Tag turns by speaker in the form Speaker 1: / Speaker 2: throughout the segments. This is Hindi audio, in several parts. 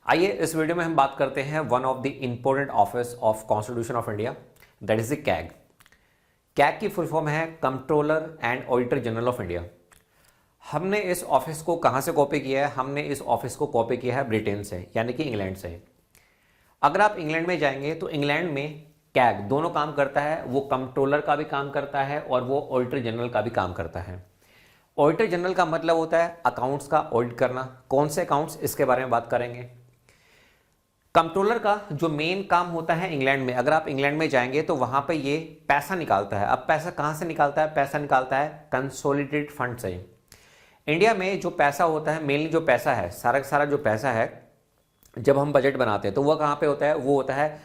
Speaker 1: आइए इस वीडियो में हम बात करते हैं one of the important office of constitution of India, that is the CAG. CAG की फुल फॉर्म है controller and auditor general of India. हमने इस ऑफिस को कहां से कॉपी किया है? हमने इस ऑफिस को कॉपी किया है ब्रिटेन से, यानी कि इंग्लैंड से। अगर आप इंग्लैंड में जाएंगे तो इंग्लैंड में कैग दोनों काम करता है। वो कंट्रोलर का भी काम करता है और वो ऑडिटर जनरल का भी काम करता है। ऑडिटर जनरल का मतलब होता है अकाउंट्स का ऑडिट करना। कौन से अकाउंट्स, इसके बारे में बात करेंगे। कंट्रोलर का जो मेन काम होता है इंग्लैंड में, अगर आप इंग्लैंड में जाएंगे तो वहां पे ये पैसा निकालता है। अब पैसा कहां से निकालता है? पैसा निकालता है कंसोलिडेटेड फंड से। इंडिया में जो पैसा होता है, मेनली जो पैसा है, सारा सारा जो पैसा है, जब हम बजट बनाते हैं तो वह कहां पे होता है? वो होता है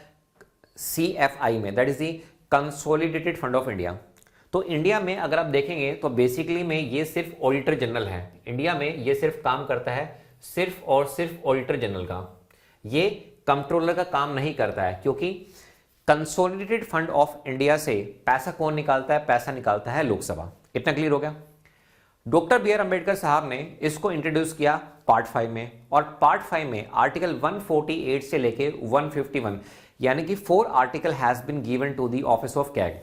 Speaker 1: CFI में, that is the consolidated fund of India. तो इंडिया में अगर आप देखेंगे तो बेसिकली में ये सिर्फ ऑडिटर जनरल है। इंडिया में ये सिर्फ काम करता है सिर्फ और सिर्फ ऑडिटर जनरल का। ये कंट्रोलर का काम नहीं करता है, क्योंकि कंसोलिडेटेड फंड ऑफ इंडिया से पैसा कौन निकालता है? पैसा निकालता है लोकसभा। इतना क्लियर हो गया। डॉक्टर बी आर अम्बेडकर साहब ने इसको इंट्रोड्यूस किया पार्ट 5 में, और पार्ट 5 में आर्टिकल 148 से लेके 151 यानी कि 4 article has been given to the office of CAG.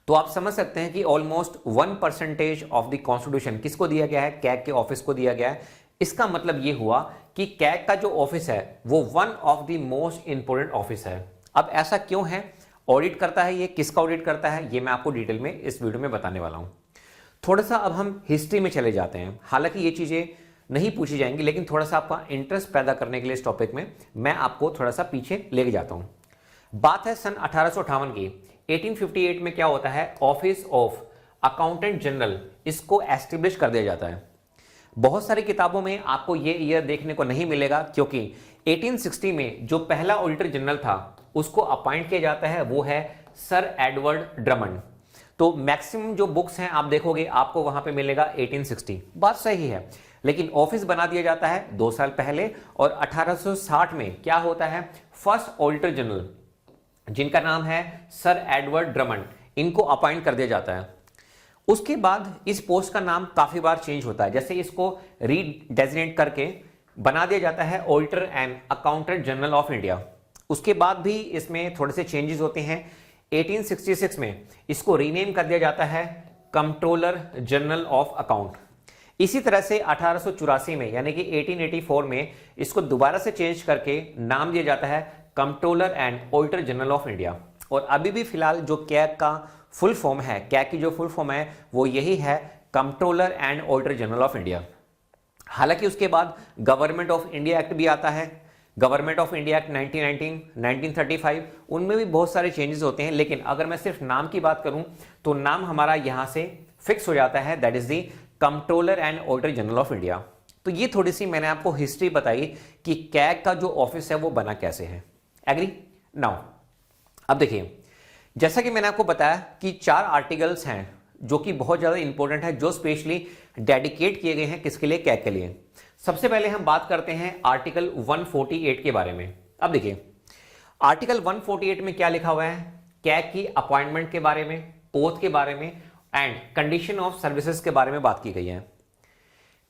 Speaker 1: तो आप समझ सकते हैं कि ऑलमोस्ट 1% ऑफ द कॉन्स्टिट्यूशन किसको दिया गया है? कैग के ऑफिस को दिया गया है। इसका मतलब यह हुआ कि कैग का जो ऑफिस है वो one of the most important office है। अब ऐसा क्यों है? ऑडिट करता है ये। किसका ऑडिट करता है ये मैं आपको डिटेल में इस वीडियो में बताने वाला हूं। थोड़ा सा अब हम हिस्ट्री में चले जाते हैं। हालांकि ये चीजें नहीं पूछी जाएंगी, लेकिन थोड़ा सा आपका इंटरेस्ट पैदा करने के लिए इस टॉपिक में मैं आपको थोड़ा सा पीछे लेके जाता हूं। बात है सन 1858 की। 1858 में क्या होता है? ऑफिस ऑफ अकाउंटेंट जनरल, इसको एस्टेब्लिश कर दिया जाता है। बहुत सारी किताबों में आपको ये ईयर देखने को नहीं मिलेगा, क्योंकि 1860 में जो पहला ऑडिटर जनरल था उसको अपॉइंट किया जाता है, वो है सर एडवर्ड ड्रमंड। तो मैक्सिमम जो बुक्स हैं आप देखोगे आपको वहां पे मिलेगा 1860। बात सही है, लेकिन ऑफिस बना दिया जाता है 2 साल पहले, और 1860 में क्या होता है? फर्स्ट ऑडिटर जनरल, जिनका नाम है सर एडवर्ड ड्रमंड, इनको अपॉइंट कर दिया जाता है। उसके बाद इस पोस्ट का नाम काफी बार चेंज होता है, जैसे इसको रीडेजिग्नेट करके बना दिया जाता है auditor and accountant general of India. उसके बाद भी इसमें थोड़े से चेंजेस होते हैं। 1866 में इसको रीनेम कर दिया जाता है कंट्रोलर जनरल ऑफ अकाउंट। इसी तरह से 1884 में यानी कि 1884 में इसको दोबारा से चेंज करके नाम दिया जाता है controller and auditor general of India. और अभी भी फिलहाल जो कैग का फुल फॉर्म है, कैग की जो फुल फॉर्म है वो यही है, controller and auditor general of India. हालांकि उसके बाद गवर्नमेंट ऑफ इंडिया एक्ट भी आता है, गवर्नमेंट ऑफ इंडिया एक्ट 1919, 1935, उनमें भी बहुत सारे चेंजेस होते हैं। लेकिन अगर मैं सिर्फ नाम की बात करूं तो नाम हमारा यहां से फिक्स हो जाता है, that is the controller and auditor general of India. तो ये थोड़ी सी मैंने आपको हिस्ट्री बताई कि कैग का जो ऑफिस है वो बना कैसे है। एग्री? नाउ अब देखिए, जैसा कि मैंने आपको बताया कि 4 आर्टिकल्स हैं जो कि बहुत ज्यादा इंपॉर्टेंट है, जो स्पेशली डेडिकेट किए गए हैं किसके लिए? कैग के लिए। सबसे पहले हम बात करते हैं आर्टिकल 148 के बारे में। अब देखिए आर्टिकल 148 में क्या लिखा हुआ है? कैग की अपॉइंटमेंट के बारे में, ओथ के बारे में एंड कंडीशन ऑफ सर्विसेज के बारे में बात की गई है।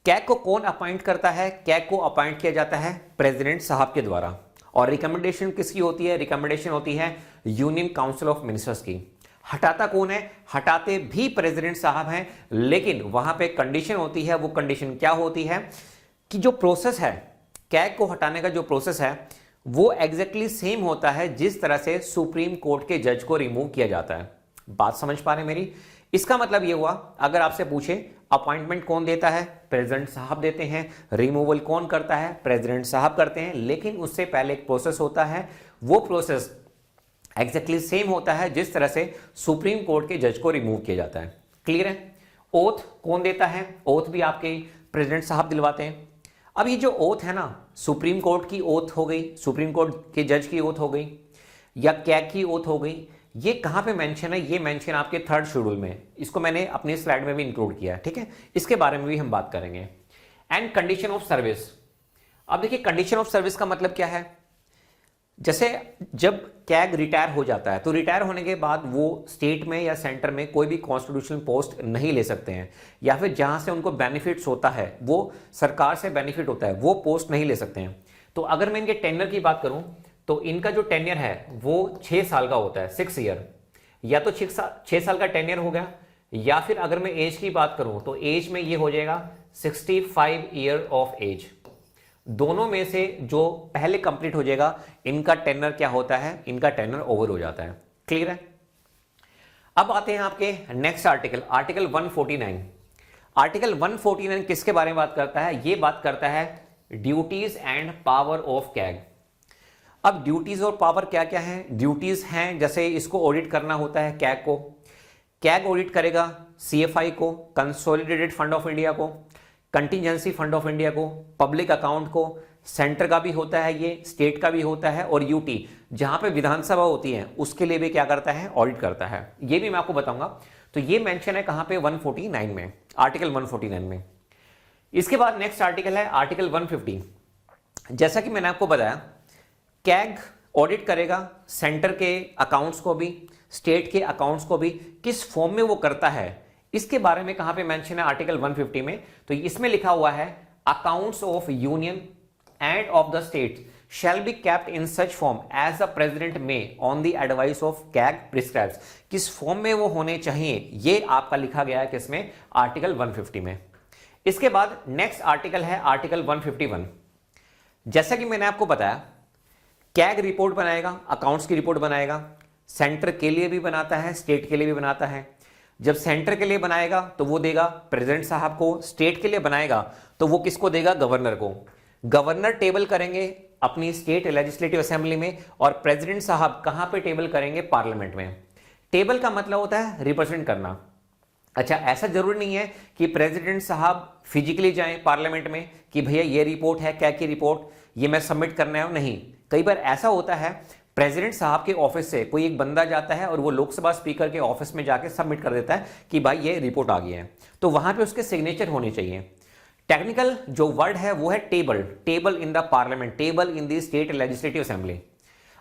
Speaker 1: कैग को कौन अपॉइंट करता है? कैग को अपॉइंट किया जाता है प्रेसिडेंट साहब के द्वारा। और रिकमेंडेशन किसकी होती है? रिकमेंडेशन होती है यूनियन काउंसिल ऑफ मिनिस्टर्स की। हटाता कौन है? हटाते भी प्रेसिडेंट साहब हैं, लेकिन वहां पे कंडीशन होती है। वो कंडीशन क्या होती है कि जो प्रोसेस है, कैग को हटाने का जो प्रोसेस है वो एग्जैक्टली सेम होता है जिस तरह से सुप्रीम कोर्ट के जज को रिमूव किया जाता है। बात समझ पा रहे मेरी? इसका मतलब ये हुआ, अगर आपसे पूछे अपॉइंटमेंट कौन देता है? प्रेसिडेंट साहब देते हैं। रिमूवल कौन करता है? प्रेसिडेंट साहब करते हैं। लेकिन उससे पहले एक प्रोसेस होता है, वो प्रोसेस एग्जैक्टली सेम होता है जिस तरह से सुप्रीम कोर्ट के जज को रिमूव किया जाता है। क्लियर है? ओथ कौन देता है? ओथ भी आपके प्रेसिडेंट साहब दिलवाते हैं। अब ये जो ओथ है ना, सुप्रीम कोर्ट की ओथ हो गई, सुप्रीम कोर्ट के जज की ओथ हो गई, या कैग की ओथ हो गई, ये कहां पे मेंशन है? ये मेंशन आपके 3rd शेड्यूल में। इसको मैंने अपनी स्लाइड में भी इंक्लूड किया है, ठीक है? इसके बारे में भी हम बात करेंगे। And condition of service. अब देखिए कंडीशन ऑफ सर्विस का मतलब क्या है? जैसे जब कैग रिटायर हो जाता है तो रिटायर होने के बाद वो स्टेट में या सेंटर में कोई भी कॉन्स्टिट्यूशनल पोस्ट नहीं ले सकते हैं, या फिर जहां से उनको बेनिफिट्स होता है, वो सरकार से बेनिफिट होता है, वो पोस्ट नहीं ले सकते हैं। तो तो अगर मैं इनके टेन्योर की बात करूं तो इनका जो टेन्योर है वो 6 साल का होता है, 6 ईयर। या तो 6 साल का टेन्योर हो गया, या फिर अगर मैं एज की बात करूं तो एज में ये हो जाएगा 65 ईयर ऑफ एज। दोनों में से जो पहले कंप्लीट हो जाएगा इनका टेन्योर क्या होता है, इनका टेन्योर ओवर हो जाता है। क्लियर है? अब आते हैं आपके नेक्स्ट आर्टिकल, आर्टिकल 149। आर्टिकल 149 किसके बारे में बात करता है? ये बात करता है duties and power of CAG. अब ड्यूटीज और पावर क्या क्या है? ड्यूटीज हैं जैसे इसको ऑडिट करना होता है कैग को, कैग ऑडिट करेगा सीएफआई को, कंसोलिडेटेड फंड ऑफ इंडिया को, कंटिजेंसी फंड ऑफ इंडिया को, पब्लिक अकाउंट को, सेंटर का भी होता है ये, स्टेट का भी होता है, और यूटी जहां पे विधानसभा होती है उसके लिए भी क्या करता है? ऑडिट करता है। ये भी मैं आपको बताऊंगा। तो ये मेंशन है कहां पे? 149 में, आर्टिकल 149 में। इसके बाद नेक्स्ट आर्टिकल है आर्टिकल 150। जैसा कि मैंने आपको बताया कैग ऑडिट करेगा सेंटर के अकाउंट्स को भी, स्टेट के अकाउंट्स को भी, किस फॉर्म में वो करता है इसके बारे में कहां पे मेंशन है? आर्टिकल 150 में। तो इसमें लिखा हुआ है accounts of union and of the state shall be kept in such form as the president में on the advice of CAG prescribes. किस फॉर्म में वो होने चाहिए ये आपका लिखा गया है किसमें? आर्टिकल 150 में। इसके बाद नेक्स्ट आर्टिकल है आर्टिकल 151। जैसा कि मैंने आपको बताया कैग रिपोर्ट बनाएगा, अकाउंट्स की रिपोर्ट बनाएगा, सेंटर के लिए भी बनाता है, स्टेट के लिए भी बनाता है। जब सेंटर के लिए बनाएगा तो वो देगा प्रेसिडेंट साहब को, स्टेट के लिए बनाएगा तो वो किसको देगा? गवर्नर को। गवर्नर टेबल करेंगे अपनी स्टेट लेजिस्लेटिव असेंबली में, और प्रेसिडेंट साहब कहां पे टेबल करेंगे? पार्लियामेंट में। टेबल का मतलब होता है रिप्रेजेंट करना। अच्छा, ऐसा जरूरी नहीं है कि प्रेसिडेंट साहब फिजिकली जाएं पार्लियामेंट में कि भैया ये रिपोर्ट है, क्या की रिपोर्ट, ये मैं सबमिट करना है। नहीं, कई बार ऐसा होता है प्रेसिडेंट साहब के ऑफिस से कोई एक बंदा जाता है और वो लोकसभा स्पीकर के ऑफिस में जाके सबमिट कर देता है कि भाई ये रिपोर्ट आ गई है, तो वहां पे उसके सिग्नेचर होने चाहिए। टेक्निकल जो वर्ड है वो है table, table in the parliament, table in the state legislative assembly.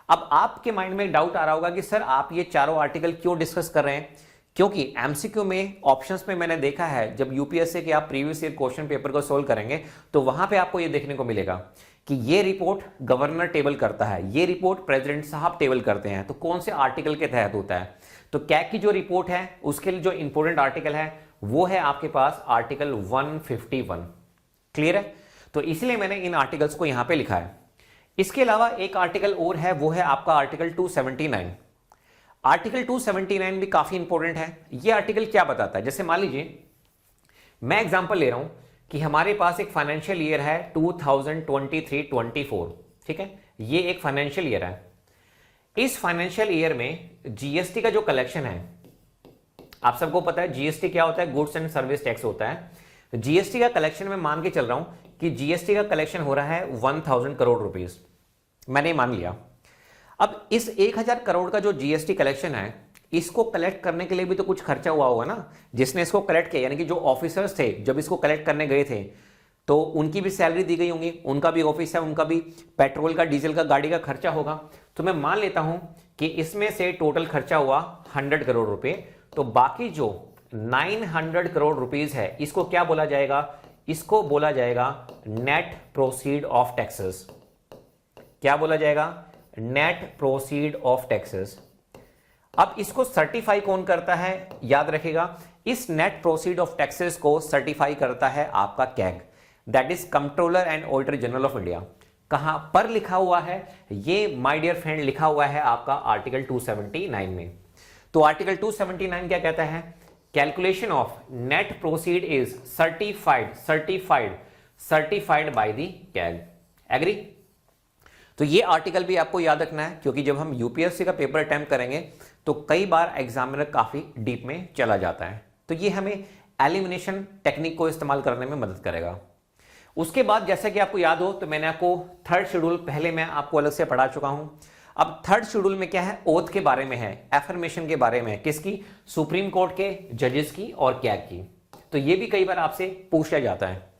Speaker 1: अब आपके माइंड में एक डाउट आ रहा होगा कि सर आप ये चारों आर्टिकल क्यों डिस्कस कर रहे हैं? क्योंकि एमसीक्यू में ऑप्शंस में मैंने देखा है जब यूपीएससी के आप प्रीवियस ईयर क्वेश्चन पेपर को सोल्व करेंगे तो वहां पे आपको ये देखने को मिलेगा कि ये रिपोर्ट गवर्नर टेबल करता है, ये रिपोर्ट प्रेसिडेंट साहब टेबल करते हैं। तो कौन से आर्टिकल के तहत होता है? तो कैग की जो रिपोर्ट है उसके लिए जो इंपॉर्टेंट आर्टिकल है वो है आपके पास आर्टिकल 151। क्लियर है? तो इसलिए मैंने इन आर्टिकल्स को यहां पे लिखा है। इसके अलावा एक आर्टिकल और है, वो है आपका आर्टिकल 279। आर्टिकल 279 भी काफी इंपॉर्टेंट है। ये आर्टिकल क्या बताता है? जैसे मान लीजिए मैं एग्जांपल ले रहा हूं कि हमारे पास एक फाइनेंशियल ईयर है 2023-24, ठीक है, ये एक फाइनेंशियल ईयर है। इस फाइनेंशियल ईयर में जीएसटी का जो कलेक्शन है, आप सबको पता है जीएसटी क्या होता है? गुड्स एंड सर्विस टैक्स होता है। जीएसटी का कलेक्शन में मान के चल रहा हूं कि जीएसटी का कलेक्शन हो रहा है 1000 करोड़ रुपीस, मैंने मान लिया। अब इस 1000 करोड़ का जो जीएसटी कलेक्शन है, इसको कलेक्ट करने के लिए भी तो कुछ खर्चा हुआ होगा ना। जिसने इसको कलेक्ट किया यानी कि जो ऑफिसर्स थे जब इसको कलेक्ट करने गए थे तो उनकी भी सैलरी दी गई होंगी, उनका भी ऑफिस है, उनका भी पेट्रोल का, डीजल का, गाड़ी का खर्चा होगा। तो मैं मान लेता हूं कि इसमें से टोटल खर्चा हुआ 100 करोड़ रुपए, तो बाकी जो 900 करोड़ रुपीस है इसको क्या बोला जाएगा? इसको बोला जाएगा नेट प्रोसीड ऑफ टैक्सेस। क्या बोला जाएगा? Net proceed of taxes. अब इसको सर्टिफाई कौन करता है? याद रखेगा, इस नेट प्रोसीड ऑफ टैक्सेस को सर्टिफाई करता है आपका CAG, that is controller and auditor general of India. कहां पर लिखा हुआ है? ये माय डियर फ्रेंड लिखा हुआ है आपका आर्टिकल 279 में। तो आर्टिकल 279 क्या कहता है? Calculation of net proceed is certified by the CAG. Agree? तो ये आर्टिकल भी आपको याद रखना है, क्योंकि जब हम यूपीएससी का पेपर अटेम्प्ट करेंगे तो कई बार एग्जामिनर काफी डीप में चला जाता है, तो ये हमें एलिमिनेशन टेक्निक को इस्तेमाल करने में मदद करेगा। उसके बाद जैसा कि आपको याद हो तो मैंने आपको थर्ड शेड्यूल पहले मैं आपको अलग से पढ़ा चुका हूं। अब थर्ड शेड्यूल में क्या है? ओथ के बारे में है, एफर्मेशन के बारे में। किसकी? सुप्रीम कोर्ट के जजेस की और कैग की। तो ये भी कई बार आपसे पूछा जाता है।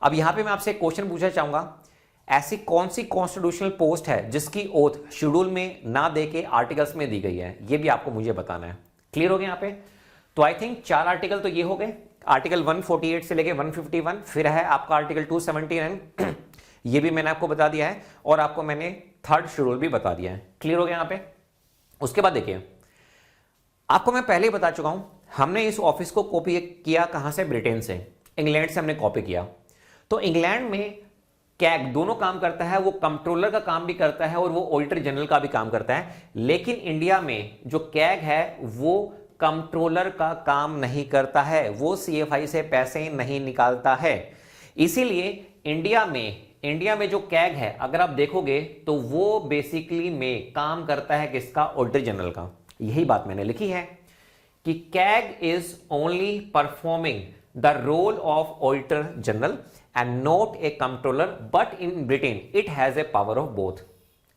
Speaker 1: अब यहां पे मैं आपसे क्वेश्चन पूछना चाहूंगा, ऐसी कौन सी कॉन्स्टिट्यूशनल पोस्ट है जिसकी ओथ शेड्यूल में ना दे के आर्टिकल्स में दी गई है? ये भी आपको मुझे बताना है। क्लियर हो गया यहाँ पे? तो आई थिंक 4 आर्टिकल तो ये हो गए, आर्टिकल 148 से लेके 151, फिर है आपका आर्टिकल 279। ये भी मैंने आपको बता दिया है और आपको मैंने थर्ड शेड्यूल भी बता दिया है। क्लियर हो गया यहां पे। उसके बाद देखिए, आपको मैं पहले ही बता चुका हूं, हमने इस ऑफिस को कॉपी किया कहां से? ब्रिटेन से, इंग्लैंड से हमने कॉपी किया। तो इंग्लैंड में कैग दोनों काम करता है, वो कंट्रोलर का काम भी करता है और वो ऑडिटर जनरल का भी काम करता है। लेकिन इंडिया में जो कैग है वो कंट्रोलर का काम नहीं करता है, वो सीएफआई से पैसे नहीं निकालता है। इसीलिए इंडिया में जो कैग है अगर आप देखोगे तो वो बेसिकली में काम करता है किसका? ऑडिटर जनरल का। यही बात मैंने लिखी है कि CAG is only performing the role of auditor general and not a controller, but in Britain it has a power of both.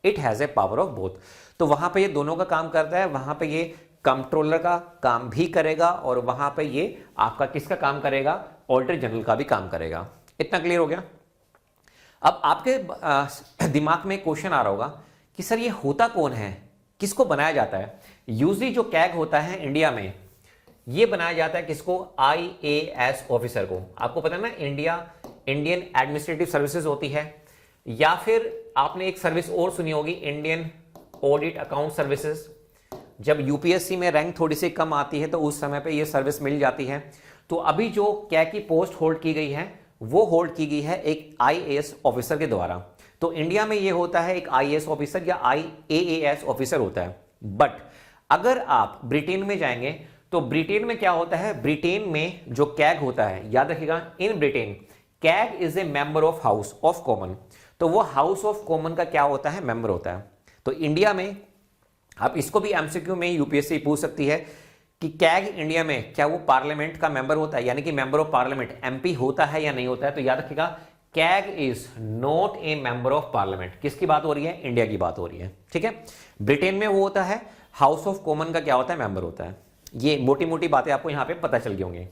Speaker 1: It has a power of both. तो वहां पे ये दोनों का काम करता है, वहां पे ये कंट्रोलर का काम भी करेगा और वहां पे ये आपका किसका काम करेगा? ऑडिटर जनरल का भी काम करेगा। इतना क्लियर हो गया? अब आपके दिमाग में क्वेश्चन आ रहा होगा कि सर ये होता कौन है, किसको बनाया जाता है? यूजली जो कैग होता है इंडिया में ये बनाया जाता है किसको? IAS ऑफिसर को। आपको पता है ना, इंडियन एडमिनिस्ट्रेटिव सर्विसेज होती है, या फिर आपने एक सर्विस और सुनी होगी, इंडियन ऑडिट अकाउंट सर्विसेज। जब यूपीएससी में रैंक थोड़ी सी कम आती है तो उस समय पे ये सर्विस मिल जाती है। तो अभी जो कैग की पोस्ट होल्ड की गई है वो होल्ड की गई है एक IAS ऑफिसर के द्वारा। तो इंडिया में ये होता है एक IAS ऑफिसर या IAAS ऑफिसर होता है। बट अगर आप ब्रिटेन में जाएंगे तो ब्रिटेन में क्या होता है? ब्रिटेन में जो कैग होता है, याद रखिएगा, in Britain CAG is a member of house of common. तो वो हाउस ऑफ कॉमन का क्या होता है? मेंबर होता है। तो इंडिया में आप इसको भी एमसीक्यू में यूपीएससी पूछ सकती है कि कैग इंडिया में क्या वो पार्लियामेंट का मेंबर होता है, यानी कि मेंबर ऑफ पार्लियामेंट, एमपी होता है या नहीं होता है? तो याद रखिएगा, CAG is not a member of parliament. किसकी बात हो रही है? इंडिया की बात हो रही है। ठीक है, ब्रिटेन में वो होता है, हाउस ऑफ कॉमन का क्या होता है? मेंबर होता है। ये मोटी मोटी बातें आपको यहां पे पता चल गई होंगी।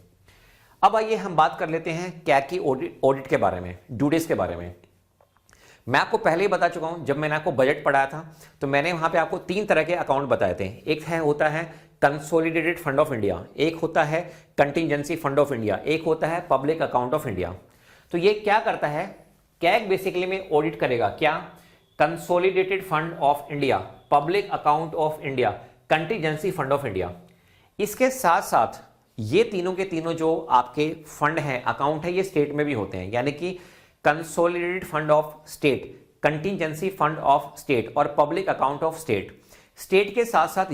Speaker 1: अब आइए हम बात कर लेते हैं कैग की ऑडिट के बारे में, ड्यूटीज के बारे में। मैं आपको पहले ही बता चुका हूं, जब मैंने आपको बजट पढ़ाया था तो मैंने वहां पे आपको 3 तरह के अकाउंट बताए थे। एक होता है कंसोलिडेटेड फंड ऑफ इंडिया, एक होता है कंटिजेंसी फंड ऑफ इंडिया, एक होता है पब्लिक अकाउंट ऑफ इंडिया। तो ये क्या करता है? कैग बेसिकली में ऑडिट करेगा क्या? Consolidated fund of India, public account of India, contingency fund of India. इसके साथ साथ ये तीनों के तीनों जो आपके फंड हैं, अकाउंट है, ये स्टेट में भी होते हैं, यानी कि consolidated fund of state, contingency fund of state और public account of state. State के साथ साथ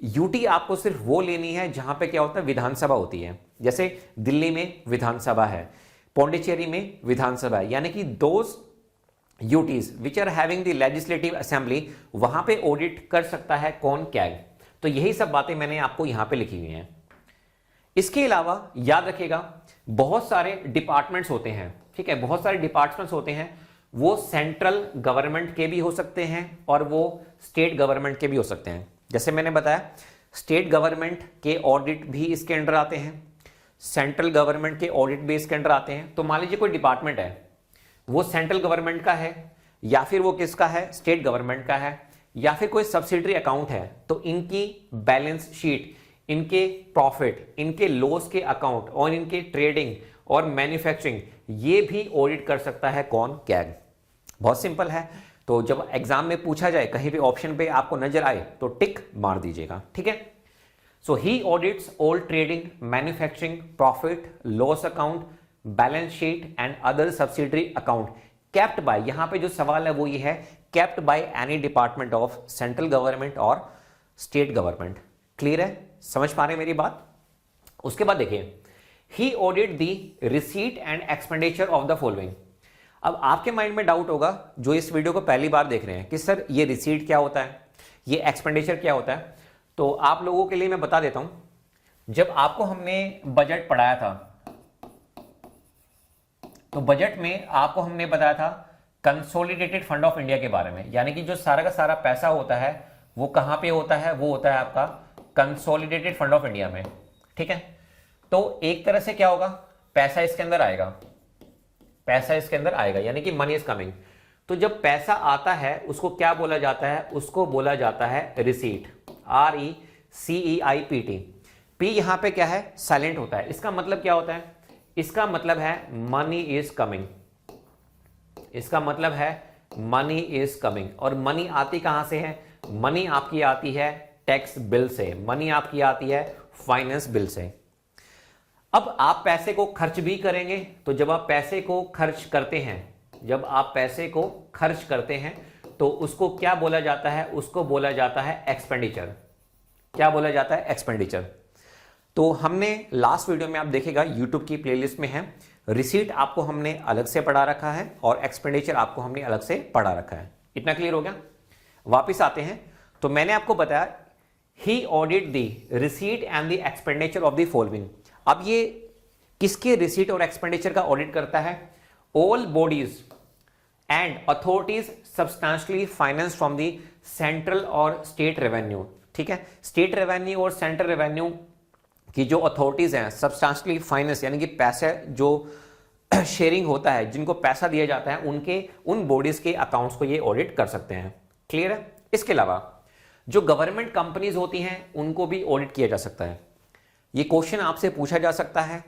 Speaker 1: यूटी आपको सिर्फ वो लेनी है जहां पे क्या होता है? विधानसभा होती है। जैसे दिल्ली में विधानसभा है, पौंडीचेरी में विधानसभा है, यानी कि those UTs which are having the legislative assembly, वहां पे ऑडिट कर सकता है कौन? कैग। तो यही सब बातें मैंने आपको यहां पे लिखी हुई हैं। इसके अलावा याद रखिएगा, बहुत सारे डिपार्टमेंट्स होते हैं। ठीक है, बहुत सारे डिपार्टमेंट्स होते हैं, वो सेंट्रल गवर्नमेंट के भी हो सकते हैं और वो स्टेट गवर्नमेंट के भी हो सकते हैं। जैसे मैंने बताया, स्टेट गवर्नमेंट के ऑडिट भी इसके अंडर आते हैं, सेंट्रल गवर्नमेंट के ऑडिट भी इसके अंडर आते हैं। तो मान लीजिए कोई डिपार्टमेंट है, वो सेंट्रल गवर्नमेंट का है या फिर वो किसका है? स्टेट गवर्नमेंट का है, या फिर कोई सब्सिडरी अकाउंट है, तो इनकी बैलेंस शीट, इनके प्रॉफिट, इनके लॉस के अकाउंट और इनके ट्रेडिंग और मैन्युफैक्चरिंग, ये भी ऑडिट कर सकता है कौन? कैग। बहुत सिंपल है। तो जब एग्जाम में पूछा जाए, कहीं भी ऑप्शन पे आपको नजर आए तो टिक मार दीजिएगा। ठीक है, so he audits all trading, manufacturing, profit, loss account, balance sheet and other subsidiary account kept by, यहां पे जो सवाल है वो ये है, kept by any department of central government और स्टेट गवर्नमेंट। क्लियर है? समझ पा रहे हैं मेरी बात? उसके बाद देखिए, he audit the receipt and expenditure of the following. अब आपके माइंड में डाउट होगा जो इस वीडियो को पहली बार देख रहे हैं कि सर ये रिसीट क्या होता है, ये एक्सपेंडिचर क्या होता है। तो आप लोगों के लिए मैं बता देता हूं, जब आपको हमने बजट पढ़ाया था तो बजट में आपको हमने बताया था कंसोलिडेटेड फंड ऑफ इंडिया के बारे में, यानी कि जो सारा का सारा पैसा होता है वो कहां पे होता है? वो होता है आपका कंसोलिडेटेड फंड ऑफ इंडिया में। ठीक है, तो एक तरह से क्या होगा? पैसा इसके अंदर आएगा, पैसा इसके अंदर आएगा, यानी कि मनी इज कमिंग। तो जब पैसा आता है उसको क्या बोला जाता है? उसको बोला जाता है रिसीट, RECEIPT। पी यहां पे क्या है? साइलेंट होता है। इसका मतलब क्या होता है? इसका मतलब है मनी इज कमिंग, इसका मतलब है मनी इज कमिंग। और मनी आती कहां से है? मनी आपकी आती है टैक्स बिल से, मनी आपकी आती है फाइनेंस बिल से। अब आप पैसे को खर्च भी करेंगे, तो जब आप पैसे को खर्च करते हैं, जब आप पैसे को खर्च करते हैं तो उसको क्या बोला जाता है? उसको बोला जाता है एक्सपेंडिचर। क्या बोला जाता है? एक्सपेंडिचर। तो हमने लास्ट वीडियो में आप देखेगा यूट्यूब की प्लेलिस्ट में है, रिसीट आपको हमने अलग से पढ़ा रखा है और एक्सपेंडिचर आपको हमने अलग से पढ़ा रखा है। इतना क्लियर हो गया? वापिस आते हैं। तो मैंने आपको बताया he audit the receipt and the expenditure of the following. अब ये किसके रिसीट और एक्सपेंडिचर का ऑडिट करता है? All bodies and authorities substantially finance from the central और स्टेट रेवेन्यू। ठीक है, स्टेट रेवेन्यू और सेंट्रल रेवेन्यू की जो अथॉरिटीज हैं सब्सटेंशियली फाइनेंस, यानी कि पैसे जो शेयरिंग होता है, जिनको पैसा दिया जाता है, उनके उन बॉडीज के अकाउंट्स को ये ऑडिट कर सकते हैं। क्लियर है? इसके अलावा जो गवर्नमेंट कंपनीज होती हैं उनको भी ऑडिट किया जा सकता है। ये क्वेश्चन आपसे पूछा जा सकता है,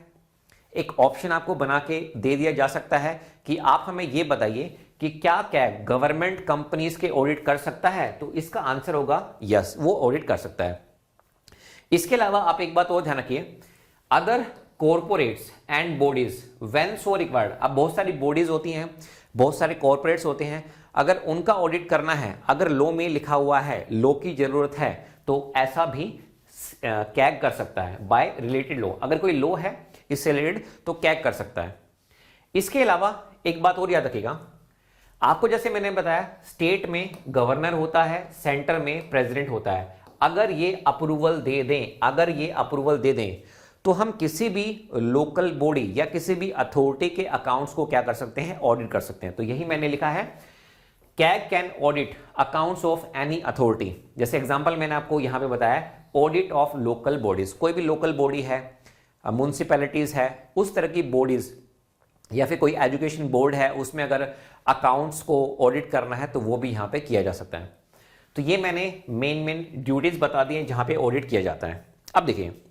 Speaker 1: एक ऑप्शन आपको बना के दे दिया जा सकता है कि आप हमें ये बताइए कि क्या कैग गवर्नमेंट कंपनीज के ऑडिट कर सकता है? तो इसका आंसर होगा यस, वो ऑडिट कर सकता है। इसके अलावा आप एक बात और ध्यान रखिए, other corporates and bodies when so required. अब बहुत सारी बॉडीज होती हैं, बहुत सारे कॉर्पोरेट्स होते हैं, अगर उनका ऑडिट करना है, अगर लॉ में लिखा हुआ है, लॉ की जरूरत है, तो ऐसा भी कैग कर सकता है बाय रिलेटेड लॉ। अगर कोई लॉ है इससे रिलेटेड तो कैग कर सकता है। इसके अलावा एक बात और याद रखिएगा, आपको जैसे मैंने बताया स्टेट में गवर्नर होता है, सेंटर में प्रेसिडेंट होता है। अगर ये अप्रूवल दे दें, अगर ये अप्रूवल दे दें तो हम किसी भी लोकल बॉडी या किसी भी अथॉरिटी के अकाउंट्स को क्या कर सकते हैं? ऑडिट कर सकते हैं। तो यही मैंने लिखा है, CAG can audit accounts of any authority. जैसे एग्जांपल मैंने आपको यहां पे बताया, ऑडिट ऑफ लोकल बॉडीज। कोई भी लोकल बॉडी है, म्युनिसिपैलिटीज है, उस तरह की बॉडीज, या फिर कोई एजुकेशन बोर्ड है, उसमें अगर अकाउंट्स को ऑडिट करना है तो वो भी यहां पे किया जा सकता है। तो ये मैंने मेन ड्यूटीज बता दी हैं जहां पे ऑडिट किया जाता है। अब देखिए,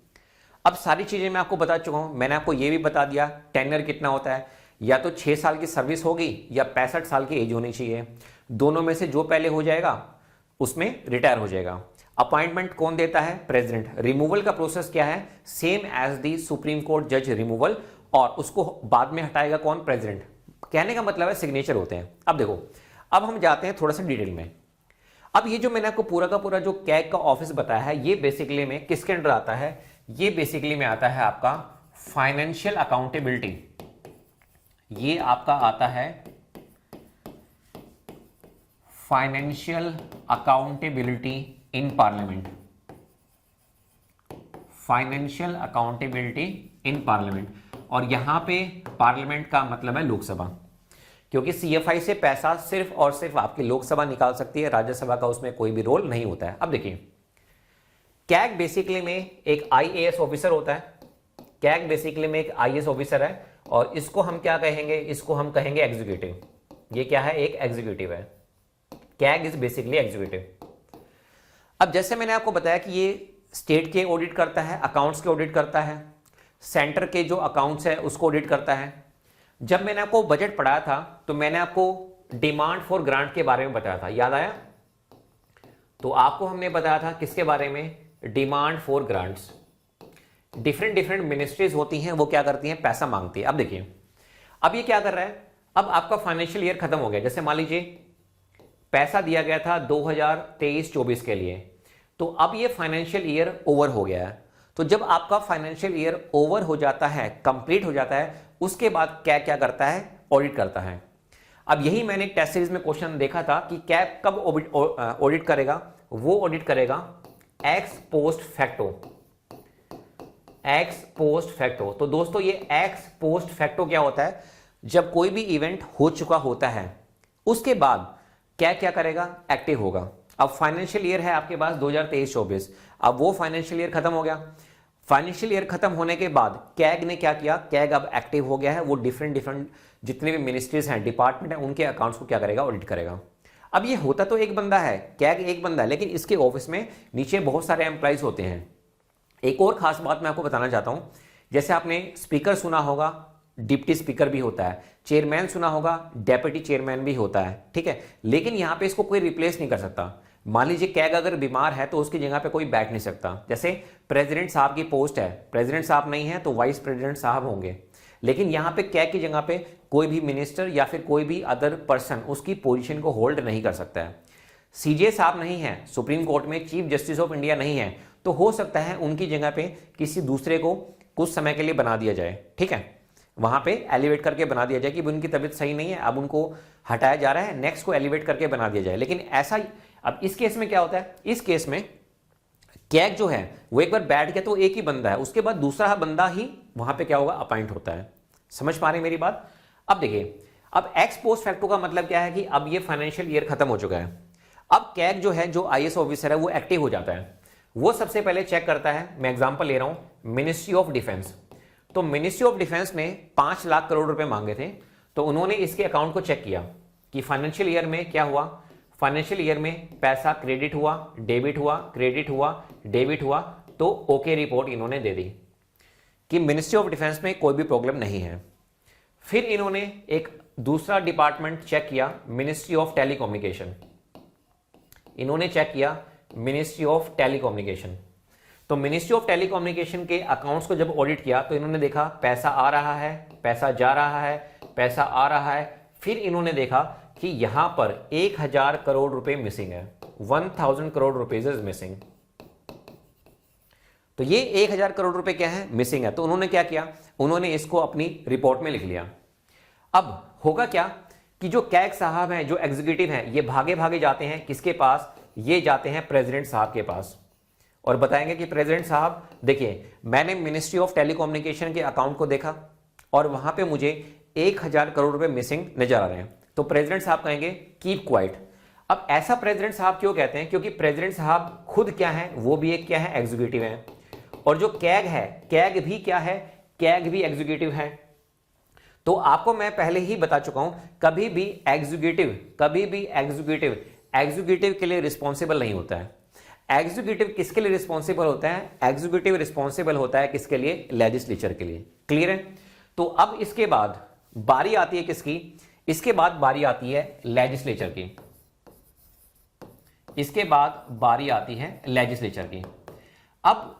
Speaker 1: अब सारी चीजें मैं आपको बता चुका हूं। मैंने आपको ये भी बता दिया टेन्योर कितना होता है, या तो 6 साल की सर्विस होगी या 65 साल की एज होनी चाहिए, दोनों में से जो पहले हो जाएगा उसमें रिटायर हो जाएगा। अपॉइंटमेंट कौन देता है? प्रेसिडेंट। रिमूवल का प्रोसेस क्या है? Same as the supreme court जज रिमूवल, और उसको बाद में हटाएगा कौन? प्रेसिडेंट। कहने का मतलब है सिग्नेचर होते हैं। अब देखो, अब हम जाते हैं थोड़ा सा डिटेल में। अब ये जो मैंने आपको पूरा का पूरा जो कैग का ऑफिस बताया है, ये बेसिकली में किसके अंडर आता है? ये बेसिकली में आता है आपका फाइनेंशियल अकाउंटेबिलिटी। ये आपका आता है financial accountability in parliament. Financial accountability in parliament, और यहां पे पार्लियामेंट का मतलब है लोकसभा, क्योंकि सीएफआई से पैसा सिर्फ और सिर्फ आपकी लोकसभा निकाल सकती है, राज्यसभा का उसमें कोई भी रोल नहीं होता है। अब देखिए, कैग बेसिकली में एक आईएएस ऑफिसर होता है। कैग बेसिकली में एक आईएएस ऑफिसर है, और इसको हम क्या कहेंगे? इसको हम कहेंगे एग्जीक्यूटिव। ये क्या है? एक एग्जीक्यूटिव है। CAG is basically executive. अब जैसे मैंने आपको बताया कि ये स्टेट के ऑडिट करता है, अकाउंट्स के ऑडिट करता है, सेंटर के जो अकाउंट्स है उसको ऑडिट करता है। जब मैंने आपको बजट पढ़ाया था तो मैंने आपको डिमांड फॉर ग्रांट के बारे में बताया था, याद आया? तो आपको हमने बताया था किसके बारे में? Demand for grants. Different ministries होती हैं, वो क्या करती हैं? पैसा मांगती है। अब देखिए, अब ये क्या कर रहा है? अब आपका फाइनेंशियल ईयर खत्म हो गया। जैसे मान लीजिए पैसा दिया गया था 2023-24 के लिए, तो अब ये फाइनेंशियल ईयर ओवर हो गया है। तो जब आपका फाइनेंशियल ईयर ओवर हो जाता है, कंप्लीट हो जाता है, उसके बाद क्या क्या करता है? ऑडिट करता है। अब यही मैंने टेस्ट सीरीज में क्वेश्चन देखा था कि कैग कब ऑडिट करेगा? वो ऑडिट करेगा x post facto. X post facto. तो दोस्तों, ये एक्स पोस्ट फैक्टो क्या होता है? जब कोई भी इवेंट हो चुका होता है उसके बाद क्या करेगा? एक्टिव होगा। अब फाइनेंशियल ईयर है आपके पास 2023-24, अब वो फाइनेंशियल ईयर खत्म हो गया। फाइनेंशियल ईयर खत्म होने के बाद कैग ने क्या किया? कैग अब एक्टिव हो गया है, वो डिफरेंट जितने भी मिनिस्ट्रीज हैं, डिपार्टमेंट हैं, उनके अकाउंट्स को क्या करेगा? ऑडिट करेगा। अब ये होता तो एक बंदा है, कैग एक बंदा है, लेकिन इसके ऑफिस में नीचे बहुत सारे एम्प्लॉइज होते हैं। एक और खास बात मैं आपको बताना चाहता हूं, जैसे आपने स्पीकर सुना होगा, डिप्टी स्पीकर भी होता है, चेयरमैन सुना होगा, डेप्यूटी चेयरमैन भी होता है, ठीक है। लेकिन यहां पे इसको कोई रिप्लेस नहीं कर सकता। मान लीजिए कैग अगर बीमार है तो उसकी जगह पे कोई बैठ नहीं सकता। जैसे प्रेसिडेंट साहब की पोस्ट है, प्रेसिडेंट साहब नहीं है तो वाइस प्रेसिडेंट साहब होंगे, लेकिन यहां पे कैग की जगह पे कोई भी मिनिस्टर या फिर कोई भी अदर पर्सन उसकी पोजीशन को होल्ड नहीं कर सकता है। सीजे साहब नहीं है, सुप्रीम कोर्ट में चीफ जस्टिस ऑफ इंडिया नहीं है, तो हो सकता है उनकी जगह पे किसी दूसरे को कुछ समय के लिए बना दिया जाए, ठीक है। वहां पे एलिवेट करके बना दिया जाए कि उनकी तबीयत सही नहीं है, अब उनको हटाया जा रहा है, नेक्स्ट को एलिवेट करके बना दिया जाए। लेकिन ऐसा अब इस केस में क्या होता है, इस केस में कैग जो है वो एक बार बैठ गया तो एक ही बंदा है, उसके बाद दूसरा बंदा ही वहां पे क्या होगा, अपॉइंट होता है। समझ पा रहे हैं मेरी बात? अब देखिए, अब एक्स पोस्ट फैक्टो का मतलब क्या है कि अब ये फाइनेंशियल ईयर खत्म हो चुका है। अब कैग जो है, जो आईएएस ऑफिसर है, वो एक्टिव हो जाता है। वो सबसे पहले चेक करता है, मैं एग्जांपल ले रहा हूं, मिनिस्ट्री ऑफ डिफेंस। तो मिनिस्ट्री ऑफ डिफेंस ने 5 लाख करोड़ रुपए मांगे थे, तो उन्होंने इसके अकाउंट को चेक किया कि फाइनेंशियल ईयर में क्या हुआ, फाइनेंशियल ईयर में पैसा क्रेडिट हुआ, डेबिट हुआ, क्रेडिट हुआ, डेबिट हुआ, तो ओके रिपोर्ट इन्होंने दे दी कि मिनिस्ट्री ऑफ डिफेंस में कोई भी प्रॉब्लम नहीं है। फिर इन्होंने एक दूसरा डिपार्टमेंट चेक किया, मिनिस्ट्री ऑफ टेलीकम्युनिकेशन। इन्होंने चेक किया मिनिस्ट्री ऑफ टेलीकम्युनिकेशन। तो मिनिस्ट्री ऑफ टेलीकम्युनिकेशन के अकाउंट्स को जब ऑडिट किया तो इन्होंने देखा पैसा आ रहा है, पैसा जा रहा है, पैसा आ रहा है। फिर इन्होंने देखा कि यहां पर 1000 करोड़ रुपए मिसिंग है, 1000 करोड़ रुपीज इज मिसिंग। तो ये 1000 करोड़ रुपए क्या है, मिसिंग है। तो उन्होंने क्या किया, उन्होंने इसको अपनी रिपोर्ट में लिख लिया। अब होगा क्या कि जो कैग साहब हैं, जो एग्जीक्यूटिव हैं, ये भागे भागे जाते हैं किसके पास, ये जाते हैं प्रेसिडेंट साहब के पास और बताएंगे कि प्रेसिडेंट साहब देखिए, मैंने मिनिस्ट्री ऑफ टेलीकम्युनिकेशन के अकाउंट को देखा और वहां पे मुझे 1000 करोड़ रुपए मिसिंग नजर आ रहे हैं। तो प्रेसिडेंट साहब कहेंगे कीप क्वाइट। अब ऐसा प्रेसिडेंट साहब क्यों कहते हैं, क्योंकि प्रेसिडेंट साहब खुद क्या है, वो भी एक क्या है, एग्जीक्यूटिव है। और जो कैग है, कैग भी क्या है, कैग भी एग्जीक्यूटिव है। तो आपको मैं पहले ही बता चुका हूं, कभी भी एग्जीक्यूटिव के लिए रिस्पॉन्सिबल नहीं होता है। एग्जीक्यूटिव किसके लिए रिस्पॉन्सिबल होता है, एग्जीक्यूटिव रिस्पॉन्सिबल होता है किसके लिए, लेजिस्लेचर के लिए। क्लियर है? तो अब इसके बाद बारी आती है किसकी, इसके बाद बारी आती है लेजिस्लेचर की। इसके बाद बारी आती है लेजिस्लेचर की। अब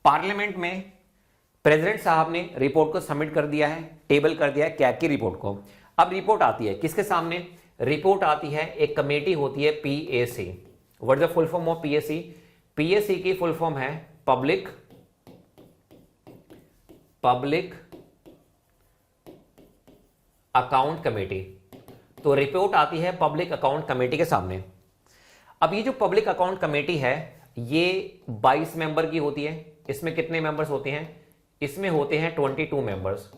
Speaker 1: पार्लियामेंट में प्रेसिडेंट साहब ने रिपोर्ट को सबमिट कर दिया है, टेबल कर दिया है कैग की रिपोर्ट को। अब रिपोर्ट आती है किसके सामने, रिपोर्ट आती है, एक कमेटी होती है PAC. What is the full form of PAC? PAC की फुल फॉर्म है पब्लिक अकाउंट कमेटी। तो रिपोर्ट आती है पब्लिक अकाउंट कमेटी के सामने। अब ये जो पब्लिक अकाउंट कमेटी है ये 22 मेंबर की होती है। इसमें कितने मेंबर्स होते हैं, इसमें होते हैं 22 मेंबर्स,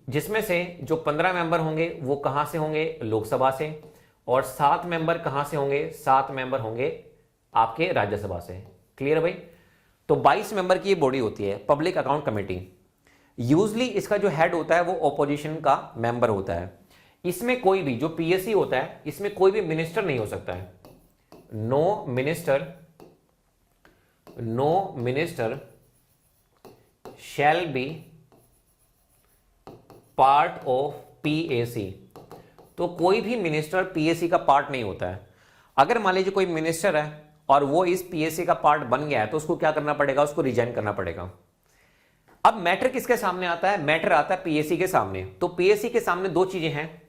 Speaker 1: जिसमें से जो 15 मेंबर होंगे वो कहां से होंगे, लोकसभा से, और 7 मेंबर कहां से होंगे, 7 मेंबर होंगे आपके राज्यसभा से। क्लियर है भाई? तो 22 मेंबर की बॉडी होती है पब्लिक अकाउंट कमेटी। यूजली इसका जो हेड होता है वो ऑपोजिशन का मेंबर होता है। इसमें कोई भी, जो पीएससी होता है, इसमें कोई भी मिनिस्टर नहीं हो सकता है। No minister shall be part of PAC. तो कोई भी मिनिस्टर पीएसी का पार्ट नहीं होता है। अगर मान लीजिए कोई मिनिस्टर है और वो इस पीएसी का पार्ट बन गया है तो उसको क्या करना पड़ेगा, उसको रिजाइन करना पड़ेगा। अब मैटर किसके सामने आता है, मैटर आता है पीएसी के सामने। तो पीएसी के सामने दो चीजें हैं,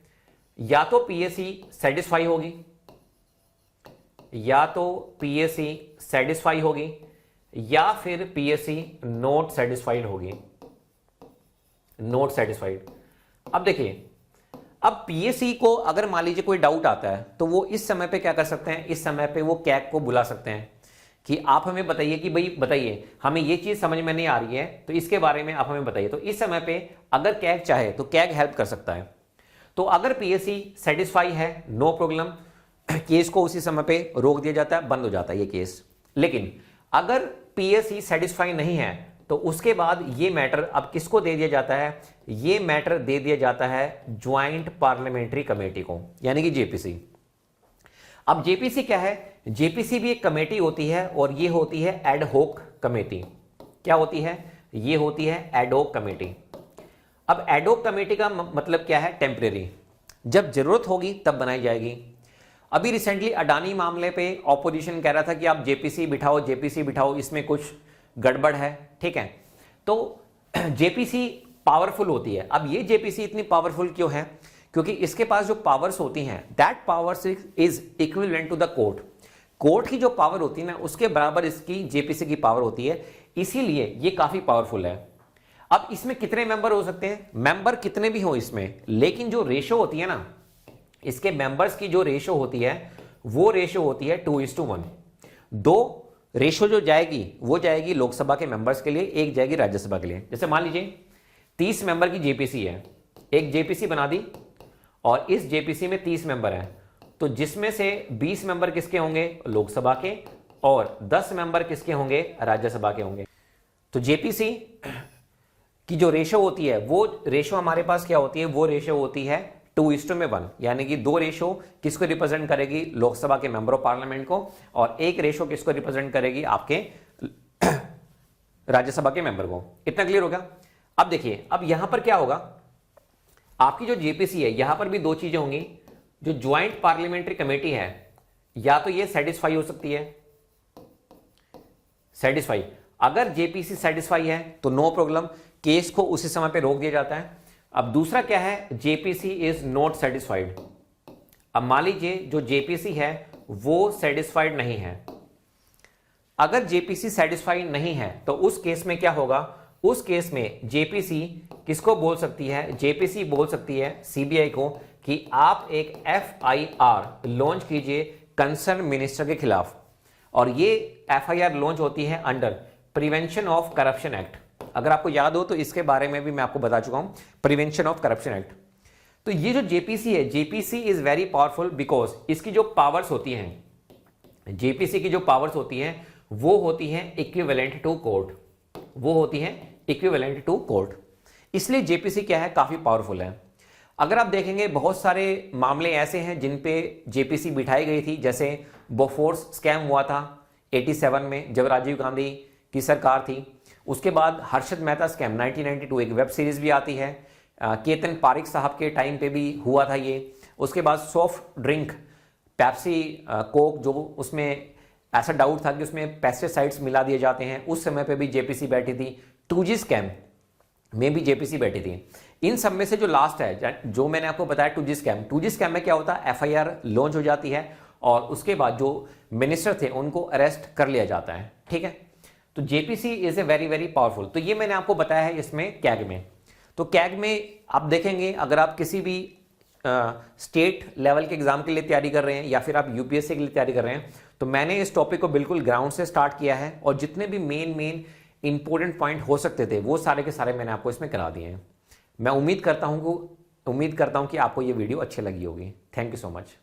Speaker 1: या तो पीएसी सेटिस्फाई होगी, या तो पीएसी सेटिस्फाई होगी, या फिर पीएसी नॉट सेटिस्फाइड होगी, नॉट सेटिस्फाइड। अब देखिए, अब पीएसी को अगर मान लीजिए कोई डाउट आता है तो वो इस समय पे क्या कर सकते हैं, इस समय पे वो कैग को बुला सकते हैं कि आप हमें बताइए कि भाई बताइए हमें ये चीज समझ में नहीं आ रही है तो इसके बारे में आप हमें बताइए। तो इस समय पे अगर कैग चाहे तो कैग हेल्प कर सकता है। तो अगर पीएसी सेटिस्फाई है, नो प्रॉब्लम, केस को उसी समय पे रोक दिया जाता है, बंद हो जाता है ये केस। लेकिन अगर पीएसी सेटिस्फाई नहीं है तो उसके बाद ये मैटर अब किसको दे दिया जाता है, ये मैटर दे दिया जाता है ज्वाइंट पार्लियामेंट्री कमेटी को, यानी कि जेपीसी। अब जेपीसी क्या है, जेपीसी भी एक कमेटी होती है और ये होती है एड होक कमेटी। क्या होती है, ये होती है एड होक कमेटी। अब एडॉक कमेटी का मतलब क्या है? टेम्परेरी, जब जरूरत होगी तब बनाई जाएगी। अभी रिसेंटली अडानी मामले पे ऑपोजिशन कह रहा था कि आप जेपीसी बिठाओ, जेपीसी बिठाओ, इसमें कुछ गड़बड़ है, ठीक है। तो जेपीसी पावरफुल होती है। अब ये जेपीसी इतनी पावरफुल क्यों है? क्योंकि इसके पास जो पावर्स होती हैं, that powers is equivalent to the court. Court की जो पावर होती है ना, उसके बराबर इसकी जेपीसी की पावर होती है, इसीलिए ये काफी पावरफुल है। अब इसमें कितने मेंबर हो सकते हैं? मेंबर कितने भी हो इसमें, लेकिन जो रेशो होती है ना, इसके मेंबर्स की जो रेशो होती है वो रेशो होती है 2:1। 2 रेशो जो जाएगी वो जाएगी लोकसभा के मेंबर्स के लिए, एक जाएगी राज्यसभा के लिए। जैसे मान लीजिए 30 मेंबर की जेपीसी है, एक जेपीसी बना दी और इस जेपीसी में 30 मेंबर हैं, तो जिसमें से 20 मेंबर किसके होंगे? लोकसभा के, और 10 मेंबर किसके होंगे? राज्यसभा के होंगे। तो जेपीसी की जो रेशो होती है वो रेशो हमारे पास क्या होती है? वो रेशो होती है 2:1, यानी कि 2 रेशो किसको रिप्रेजेंट करेगी? लोकसभा के मेंबर ऑफ पार्लियामेंट को, और 1 रेशो किसको रिप्रेजेंट करेगी? आपके राज्यसभा के मेंबर को। इतना क्लियर होगा? अब देखिए, अब यहां पर क्या होगा, आपकी जो जेपीसी है यहां पर भी 2 चीजें होंगी। जो ज्वाइंट पार्लियामेंट्री कमेटी है, या तो ये सेटिस्फाई हो सकती है, सेटिस्फाई, अगर जेपीसी सेटिस्फाई है तो नो प्रॉब्लम, केस को उसी समय पे रोक दिया जाता है। अब दूसरा क्या है? JPC is not satisfied. अब मान लीजिए जो जेपीसी है वो सेटिस्फाइड नहीं है। अगर जेपीसी सेटिस्फाइड नहीं है तो उस केस में क्या होगा? उस केस में जेपीसी किसको बोल सकती है? जेपीसी बोल सकती है सीबीआई को कि आप एक एफआईआर लॉन्च कीजिए कंसर्न मिनिस्टर के खिलाफ, और ये एफआईआर लॉन्च होती है under prevention of corruption act. अगर आपको याद हो तो इसके बारे में भी मैं आपको बता चुका हूं, प्रिवेंशन ऑफ करप्शन एक्ट। तो ये जो जेपीसी है, JPC is very powerful because इसकी जो पावर्स होती हैं, जेपीसी की जो पावर्स होती हैं वो होती हैं इक्विवेलेंट टू कोर्ट, वो होती हैं इक्विवेलेंट टू कोर्ट। इसलिए जेपीसी क्या है? काफी पावरफुल है। अगर आप देखेंगे बहुत सारे मामले ऐसे हैं जिन पे जेपीसी बिठाई गई थी, जैसे बोफोर्स स्कैम हुआ था 87 में जब राजीव गांधी की सरकार थी। उसके बाद हर्षद मेहता स्कैम 1992, एक वेब सीरीज भी आती है, केतन पारिक साहब के टाइम पे भी हुआ था ये। उसके बाद सॉफ्ट ड्रिंक पेप्सी कोक, जो उसमें ऐसा डाउट था कि उसमें पेस्टिसाइड्स मिला दिए जाते हैं, उस समय पे भी जेपीसी बैठी थी। 2G स्कैम में भी जेपीसी बैठी थी। इन सब में से जो लास्ट है, जो मैंने आपको बताया 2G स्कैम, 2G स्कैम में क्या होता है? एफआईआर लॉन्च हो जाती है और उसके बाद जो मिनिस्टर थे उनको अरेस्ट कर लिया जाता है, ठीक है। तो JPC is a very very powerful. तो ये मैंने आपको बताया है इसमें कैग में। तो कैग में आप देखेंगे, अगर आप किसी भी स्टेट लेवल के एग्जाम के लिए तैयारी कर रहे हैं या फिर आप यूपीएससी के लिए तैयारी कर रहे हैं, तो मैंने इस टॉपिक को बिल्कुल ग्राउंड से स्टार्ट किया है और जितने भी मेन इंपॉर्टेंट पॉइंट हो सकते थे वो सारे के सारे मैंने आपको इसमें करा दिए हैं। मैं उम्मीद करता हूं कि आपको ये वीडियो अच्छी लगी होगी। Thank you so much.